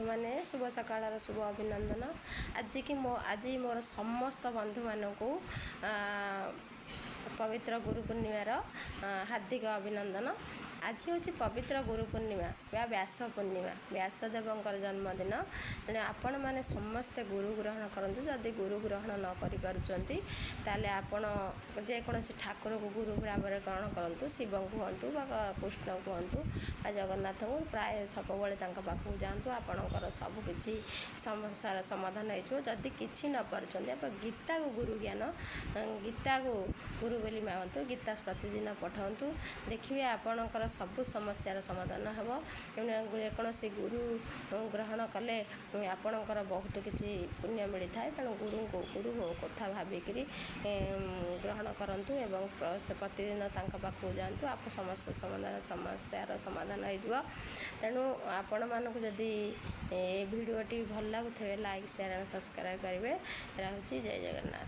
बंधुमाने शुभ सकाळ शुभ अभिनंदन। आज मोर समस्त बंधु मानक पवित्र गुरु पूर्णिमार हार्दिक अभिनंदन। आज हूँ पवित्र गुरु पूर्णिमा या व्यास पूर्णिमा, व्यासदेवंकर जन्मदिन। तेणु आपण मैंने समस्ते गुरु ग्रहण करूँ। जदि गुरु ग्रहण न करें ताले आपण जेकोसी ठाकुर को गुरु भाव में ग्रहण करूँ। शिव कहतु कृष्ण कहतु जगन्नाथ को प्राय सब पाखक जातु। आपणकर सबकि समस्या समाधान हो। जदि किसी न पार्टी आप गीता को गुरु ज्ञान, गीता को गुरु बोली मागतु, गीता प्रतिदिन पठातु। देखिए आपणकर सबु समस्यार समाधान हेब। जेकोसी गुरु ग्रहण कले आपणकर बहुत किसी पुण्य मिलता है। तेणु गुरु कथा भाविक ग्रहण करूँ एवं प्रतिदिन पाखक जातु। आप समस्त समस्यार समाधान हो। तेणु आपण मानक जदि भिडियोटी भल लगुवे लाइक शेयर एंड सब्सक्राइब करेंगे। रहुछि जय जगन्नाथ।